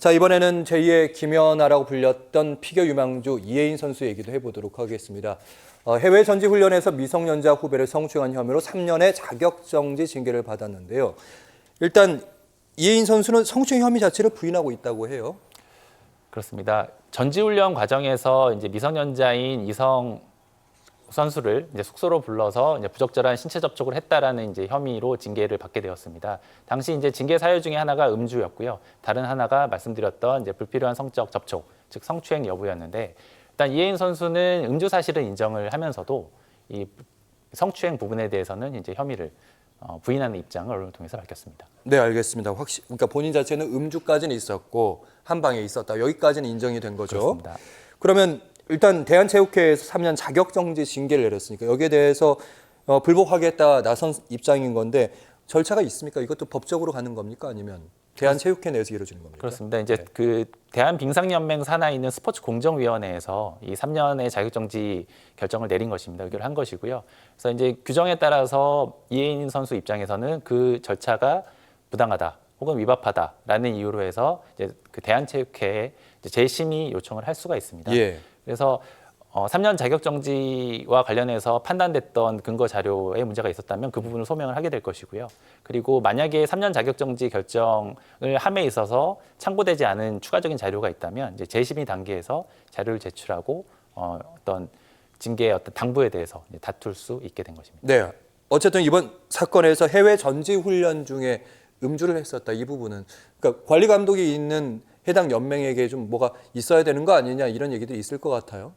자, 이번에는 제2의 김연아라고 불렸던 피겨 유망주 이혜인 선수 얘기도 해보도록 하겠습니다. 해외 전지훈련에서 미성년자 후배를 성추행한 혐의로 3년의 자격정지 징계를 받았는데요. 일단 이혜인 선수는 성추행 혐의 자체를 부인하고 있다고 해요. 그렇습니다. 전지훈련 과정에서 이제 미성년자인 이성 선수를 이제 숙소로 불러서 이제 부적절한 신체 접촉을 했다라는 이제 혐의로 징계를 받게 되었습니다. 당시 이제 징계 사유 중에 하나가 음주였고요. 다른 하나가 말씀드렸던 이제 불필요한 성적 접촉, 즉 성추행 여부였는데, 일단 이혜인 선수는 음주 사실은 인정을 하면서도 이 성추행 부분에 대해서는 이제 혐의를 부인하는 입장을 언론을 통해서 밝혔습니다. 네, 알겠습니다. 그러니까 본인 자체는 음주까지는 있었고 한 방에 있었다. 여기까지는 인정이 된 거죠. 그렇습니다. 그러면 일단 대한체육회에서 3년 자격정지 징계를 내렸으니까 여기에 대해서 불복하겠다 나선 입장인 건데 절차가 있습니까? 이것도 법적으로 가는 겁니까? 아니면 대한체육회 내에서 이루어지는 겁니까? 그렇습니다. 이제 그 대한빙상연맹 산하에 있는 스포츠공정위원회에서 이 3년의 자격정지 결정을 내린 것입니다. 의결을 한 것이고요. 그래서 이제 규정에 따라서 이혜인 선수 입장에서는 그 절차가 부당하다 혹은 위법하다라는 이유로 해서 이제 그 대한체육회에 재심의 요청을 할 수가 있습니다. 예. 그래서 3년 자격정지와 관련해서 판단됐던 근거 자료에 문제가 있었다면 그 부분을 소명을 하게 될 것이고요. 그리고 만약에 3년 자격정지 결정을 함에 있어서 참고되지 않은 추가적인 자료가 있다면 이제 재심의 단계에서 자료를 제출하고 어떤 징계의 어떤 당부에 대해서 이제 다툴 수 있게 된 것입니다. 네. 어쨌든 이번 사건에서 해외 전지 훈련 중에 음주를 했었다. 이 부분은 그러니까 관리 감독이 있는 해당 연맹에게 좀 뭐가 있어야 되는 거 아니냐 이런 얘기들이 있을 것 같아요.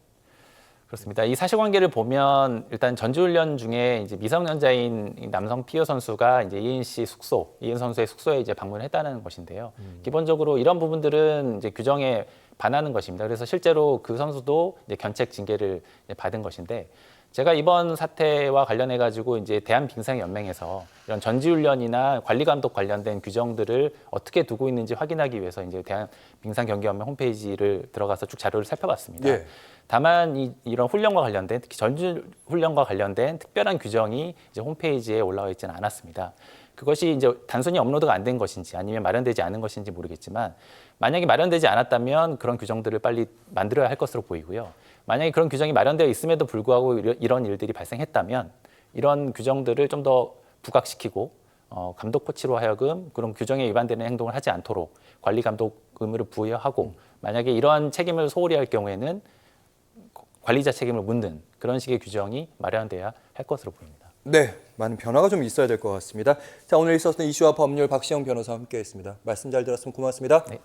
그렇습니다. 이 사실관계를 보면 일단 전지훈련 중에 이제 미성년자인 남성 피겨 선수가 이제 이혜인 씨 숙소, 이혜인 선수의 숙소에 이제 방문했다는 것인데요. 기본적으로 이런 부분들은 이제 규정에 반하는 것입니다. 그래서 실제로 그 선수도 이제 견책 징계를 받은 것인데, 제가 이번 사태와 관련해 가지고 이제 대한빙상연맹에서 이런 전지훈련이나 관리감독 관련된 규정들을 어떻게 두고 있는지 확인하기 위해서 이제 대한빙상경기연맹 홈페이지를 들어가서 쭉 자료를 살펴봤습니다. 예. 다만 이런 훈련과 관련된, 특히 전지훈련과 관련된 특별한 규정이 이제 홈페이지에 올라와 있지는 않았습니다. 그것이 이제 단순히 업로드가 안 된 것인지 아니면 마련되지 않은 것인지 모르겠지만, 만약에 마련되지 않았다면 그런 규정들을 빨리 만들어야 할 것으로 보이고요. 만약에 그런 규정이 마련되어 있음에도 불구하고 이런 일들이 발생했다면 이런 규정들을 좀 더 부각시키고 감독 코치로 하여금 그런 규정에 위반되는 행동을 하지 않도록 관리 감독 의무를 부여하고, 만약에 이러한 책임을 소홀히 할 경우에는 관리자 책임을 묻는 그런 식의 규정이 마련돼야 할 것으로 보입니다. 네, 많은 변화가 좀 있어야 될 것 같습니다. 자, 오늘 있었던 이슈와 법률 박시영 변호사와 함께했습니다. 말씀 잘 들었으면 고맙습니다. 네.